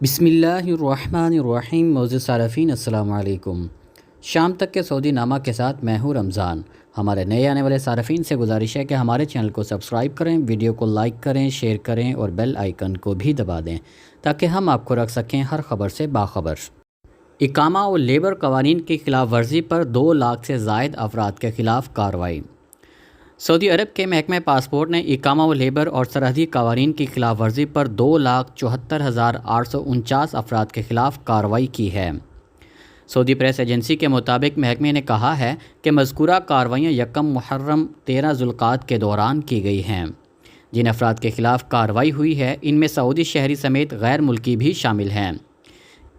بسم اللہ الرحمن الرحیم۔ معزز صارفین السلام علیکم۔ شام تک کے سعودی نامہ کے ساتھ میں ہوں رمضان۔ ہمارے نئے آنے والے صارفین سے گزارش ہے کہ ہمارے چینل کو سبسکرایب کریں، ویڈیو کو لائک کریں، شیئر کریں اور بیل آئیکن کو بھی دبا دیں تاکہ ہم آپ کو رکھ سکیں ہر خبر سے باخبر۔ اقامہ اور لیبر قوانین کی خلاف ورزی پر 2 لاکھ سے زائد افراد کے خلاف کارروائی۔ سعودی عرب کے محکمہ پاسپورٹ نے اقامہ و لیبر اور سرحدی قوانین کی خلاف ورزی پر 2,74,849 افراد کے خلاف کارروائی کی ہے۔ سعودی پریس ایجنسی کے مطابق محکمے نے کہا ہے کہ مذکورہ کارروائیاں 1 محرم 13 ذوالقعدہ کے دوران کی گئی ہیں۔ جن افراد کے خلاف کارروائی ہوئی ہے ان میں سعودی شہری سمیت غیر ملکی بھی شامل ہیں۔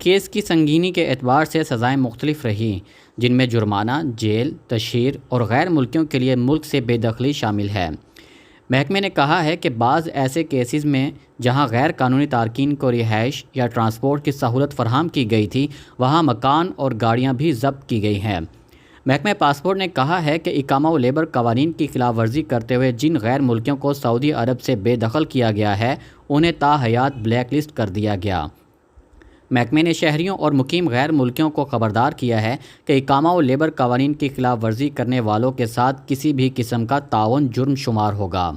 کیس کی سنگینی کے اعتبار سے سزائیں مختلف رہیں، جن میں جرمانہ، جیل، تشہیر اور غیر ملکیوں کے لیے ملک سے بے دخلی شامل ہے۔ محکمے نے کہا ہے کہ بعض ایسے کیسز میں جہاں غیر قانونی تارکین کو رہائش یا ٹرانسپورٹ کی سہولت فراہم کی گئی تھی، وہاں مکان اور گاڑیاں بھی ضبط کی گئی ہیں۔ محکمہ پاسپورٹ نے کہا ہے کہ اقامہ و لیبر قوانین کی خلاف ورزی کرتے ہوئے جن غیر ملکیوں کو سعودی عرب سے بے دخل کیا گیا ہے انہیں تاحیات بلیک لسٹ کر دیا گیا۔ محکمے نے شہریوں اور مقیم غیر ملکیوں کو خبردار کیا ہے کہ اقامہ و لیبر قوانین کی خلاف ورزی کرنے والوں کے ساتھ کسی بھی قسم کا تعاون جرم شمار ہوگا۔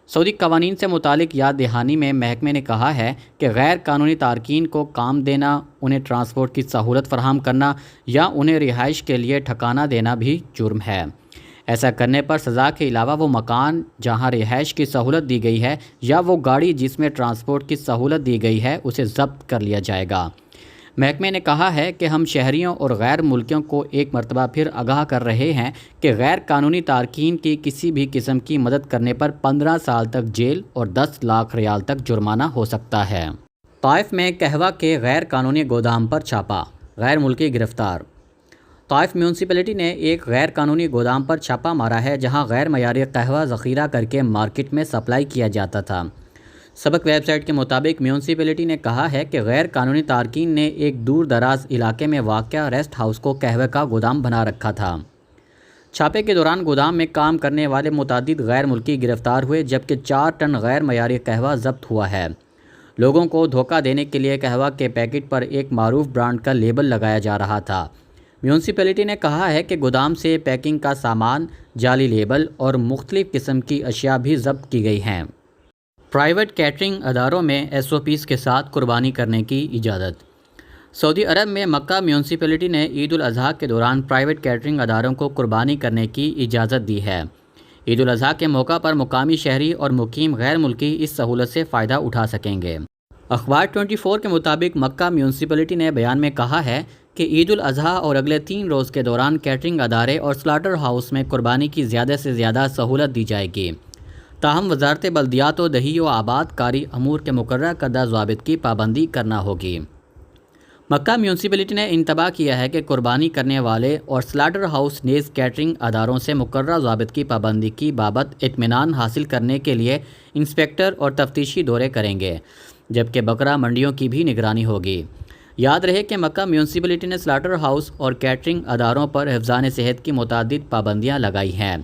سعودی قوانین سے متعلق یاد دہانی میں محکمے نے کہا ہے کہ غیر قانونی تارکین کو کام دینا، انہیں ٹرانسپورٹ کی سہولت فراہم کرنا یا انہیں رہائش کے لیے ٹھکانہ دینا بھی جرم ہے۔ ایسا کرنے پر سزا کے علاوہ وہ مکان جہاں رہائش کی سہولت دی گئی ہے یا وہ گاڑی جس میں ٹرانسپورٹ کی سہولت دی گئی ہے اسے ضبط کر لیا جائے گا۔ محکمے نے کہا ہے کہ ہم شہریوں اور غیر ملکیوں کو ایک مرتبہ پھر آگاہ کر رہے ہیں کہ غیر قانونی تارکین کی کسی بھی قسم کی مدد کرنے پر 15 سال تک جیل اور 10 لاکھ ریال تک جرمانہ ہو سکتا ہے۔ طائف میں قہوہ کے غیر قانونی گودام پر چھاپہ، غیر ملکی گرفتار۔ طائف میونسپلٹی نے ایک غیر قانونی گودام پر چھاپہ مارا ہے جہاں غیر معیاری قہوہ ذخیرہ کر کے مارکیٹ میں سپلائی کیا جاتا تھا۔ سبق ویب سائٹ کے مطابق میونسپلٹی نے کہا ہے کہ غیر قانونی تارکین نے ایک دور دراز علاقے میں واقع ریسٹ ہاؤس کو قہوے کا گودام بنا رکھا تھا۔ چھاپے کے دوران گودام میں کام کرنے والے متعدد غیر ملکی گرفتار ہوئے جبکہ 4 ٹن غیر معیاری قہوہ ضبط ہوا ہے۔ لوگوں کو دھوکہ دینے کے لیے قہوہ کے پیکٹ پر ایک معروف برانڈ کا لیبل لگایا جا رہا تھا۔ میونسپلٹی نے کہا ہے کہ گودام سے پیکنگ کا سامان، جعلی لیبل اور مختلف قسم کی اشیاء بھی ضبط کی گئی ہیں۔ پرائیویٹ کیٹرنگ اداروں میں SOPs کے ساتھ قربانی کرنے کی اجازت۔ سعودی عرب میں مکہ میونسپلٹی نے عید الاضحیٰ کے دوران پرائیویٹ کیٹرنگ اداروں کو قربانی کرنے کی اجازت دی ہے۔ عید الاضحیٰ کے موقع پر مقامی شہری اور مقیم غیر ملکی اس سہولت سے فائدہ اٹھا سکیں گے۔ اخبار 24 کے مطابق مکہ میونسپلٹی نے بیان میں کہا ہے کہ عید الاضحیٰ اور اگلے 3 روز کے دوران کیٹرنگ ادارے اور سلاٹر ہاؤس میں قربانی کی زیادہ سے زیادہ سہولت دی جائے گی۔ تاہم وزارت بلدیات و دیہی و آباد کاری امور کے مقررہ کردہ ضوابط کی پابندی کرنا ہوگی۔ مکہ میونسپلٹی نے انتباہ کیا ہے کہ قربانی کرنے والے اور سلاٹر ہاؤس نیز کیٹرنگ اداروں سے مقررہ ضوابط کی پابندی کی بابت اطمینان حاصل کرنے کے لیے انسپیکٹر اور تفتیشی دورے کریں گے، جبکہ بقرہ منڈیوں کی بھی نگرانی ہوگی۔ یاد رہے کہ مکہ میونسپلٹی نے سلاٹر ہاؤس اور کیٹرنگ اداروں پر حفظان صحت کی متعدد پابندیاں لگائی ہیں۔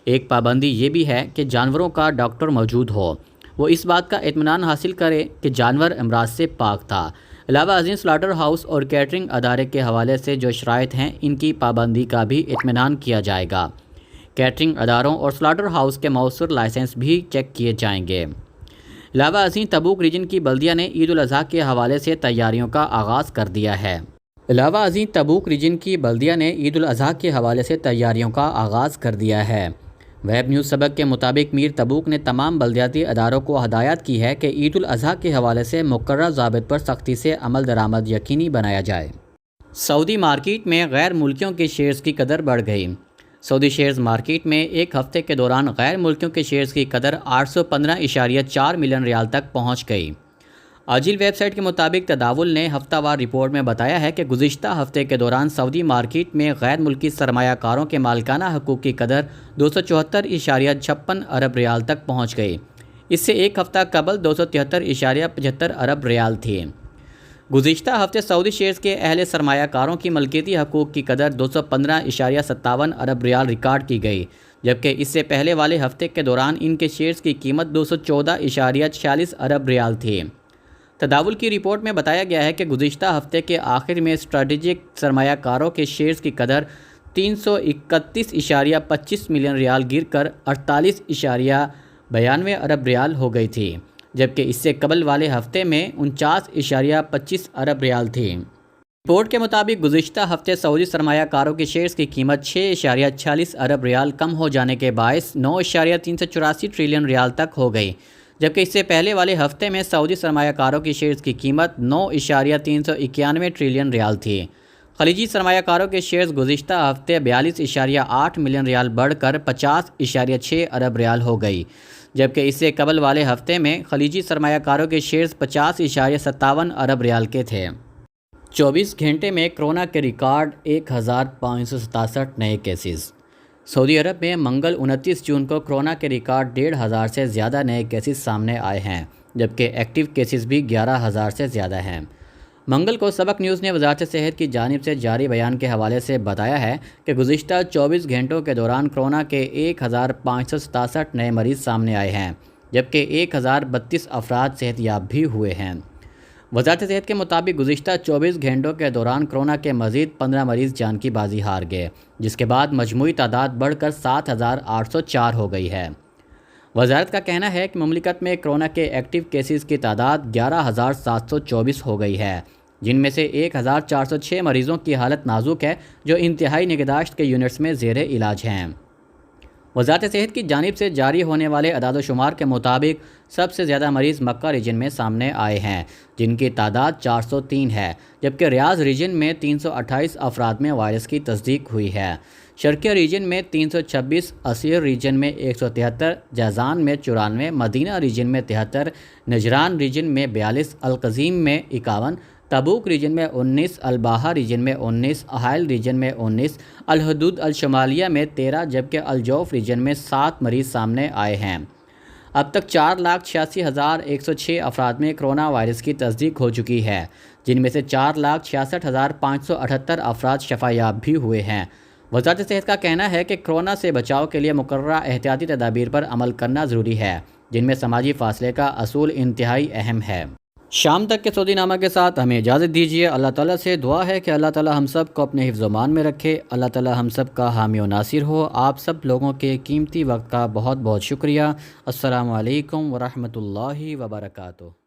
ایک پابندی یہ بھی ہے کہ جانوروں کا ڈاکٹر موجود ہو، وہ اس بات کا اطمینان حاصل کرے کہ جانور امراض سے پاک تھا۔ علاوہ ازیں سلاٹر ہاؤس اور کیٹرنگ ادارے کے حوالے سے جو شرائط ہیں ان کی پابندی کا بھی اطمینان کیا جائے گا۔ کیٹرنگ اداروں اور سلاٹر ہاؤس کے مؤثر لائسنس بھی چیک کیے جائیں گے۔ علاوہ ازیں تبوک ریجن کی بلدیہ نے عید الاضحیٰ کے حوالے سے تیاریوں کا آغاز کر دیا ہے۔ ویب نیوز سبق کے مطابق میر تبوک نے تمام بلدیاتی اداروں کو ہدایت کی ہے کہ عید الاضحیٰ کے حوالے سے مقررہ ضوابط پر سختی سے عمل درآمد یقینی بنایا جائے۔ سعودی مارکیٹ میں غیر ملکیوں کے شیئرز کی قدر بڑھ گئی۔ سعودی شیئرز مارکیٹ میں ایک ہفتے کے دوران غیر ملکیوں کے شیئرز کی قدر 815.4 ملین ریال تک پہنچ گئی۔ عاجل ویب سائٹ کے مطابق تداول نے ہفتہ وار رپورٹ میں بتایا ہے کہ گزشتہ ہفتے کے دوران سعودی مارکیٹ میں غیر ملکی سرمایہ کاروں کے مالکانہ حقوق کی قدر 274.56 ارب ریال تک پہنچ گئی۔ اس سے ایک ہفتہ قبل 273.75 ارب ریال تھی۔ گزشتہ ہفتے سعودی شیئرز کے اہل سرمایہ کاروں کی ملکیتی حقوق کی قدر 215.57 ارب ریال ریکارڈ کی گئی، جبکہ اس سے پہلے والے ہفتے کے دوران ان کے شیئرز کی قیمت 214.46 ارب ریال تھی۔ تداول کی رپورٹ میں بتایا گیا ہے کہ گزشتہ ہفتے کے آخر میں اسٹریٹجک سرمایہ کاروں کے شیئرز کی قدر 331.25 ملین ریال گر کر 48.92 ارب ریال ہو گئی تھی، جبکہ اس سے قبل والے ہفتے میں 49.25 ارب ریال تھی۔ رپورٹ کے مطابق گزشتہ ہفتے سعودی سرمایہ کاروں کی شیئرز کی قیمت 6.46 ارب ریال کم ہو جانے کے باعث 9.384 ٹریلین ریال تک ہو گئی، جبکہ اس سے پہلے والے ہفتے میں سعودی سرمایہ کاروں کی شیئرز کی قیمت 9.391 ٹریلین ریال تھی۔ خلیجی سرمایہ کاروں کے شیئرز گزشتہ ہفتے 42.8 ملین ریال بڑھ کر 50.6 ارب ریال ہو گئی، جبکہ اس سے قبل والے ہفتے میں خلیجی سرمایہ کاروں کے شیئرز 50.57 ارب ریال کے تھے۔ 24 گھنٹے میں کرونا کے ریکارڈ 1567 نئے کیسز۔ سعودی عرب میں منگل 29 جون کو کرونا کے ریکارڈ 1,500 سے زیادہ نئے کیسز سامنے آئے ہیں، جبکہ ایکٹیو کیسز بھی 11,000 سے زیادہ ہیں۔ منگل کو سبق نیوز نے وزارت صحت کی جانب سے جاری بیان کے حوالے سے بتایا ہے کہ گزشتہ 24 گھنٹوں کے دوران کرونا کے 1,567 نئے مریض سامنے آئے ہیں، جبکہ 1,032 افراد صحت یاب بھی ہوئے ہیں۔ وزارت صحت کے مطابق گزشتہ 24 گھنٹوں کے دوران کرونا کے مزید 15 مریض جان کی بازی ہار گئے، جس کے بعد مجموعی تعداد بڑھ کر 7,804 ہو گئی ہے۔ وزارت کا کہنا ہے کہ مملکت میں کرونا کے ایکٹیو کیسز کی تعداد 11,724 ہو گئی ہے، جن میں سے 1,406 مریضوں کی حالت نازک ہے جو انتہائی نگہداشت کے یونٹس میں زیر علاج ہیں۔ وزارت صحت کی جانب سے جاری ہونے والے اعداد و شمار کے مطابق سب سے زیادہ مریض مکہ ریجن میں سامنے آئے ہیں، جن کی تعداد 403 ہے، جبکہ ریاض ریجن میں 328 افراد میں وائرس کی تصدیق ہوئی ہے۔ شرقیہ ریجن میں 326، اسیر ریجن میں 173، جازان میں 94، مدینہ ریجن میں 73، نجران ریجن میں 42، القزیم میں 51، تبوک ریجن میں 19، الباحہ ریجن میں 19، احائل ریجن میں 19، الحدود الشمالیہ میں 13، جبکہ الجوف ریجن میں 7 مریض سامنے آئے ہیں۔ اب تک 4,86,106 افراد میں کرونا وائرس کی تصدیق ہو چکی ہے، جن میں سے 4,66,578 افراد شفا یاب بھی ہوئے ہیں۔ وزارت صحت کا کہنا ہے کہ کرونا سے بچاؤ کے لیے مقررہ احتیاطی تدابیر پر عمل کرنا ضروری ہے، جن میں سماجی فاصلے کا اصول انتہائی اہم ہے۔ شام تک کے سعودی نامہ کے ساتھ ہمیں اجازت دیجیے۔ اللہ تعالیٰ سے دعا ہے کہ اللہ تعالیٰ ہم سب کو اپنے حفظ و امان میں رکھے۔ اللہ تعالیٰ ہم سب کا حامی و ناصر ہو۔ آپ سب لوگوں کے قیمتی وقت کا بہت بہت شکریہ۔ السلام علیکم ورحمۃ اللہ وبرکاتہ۔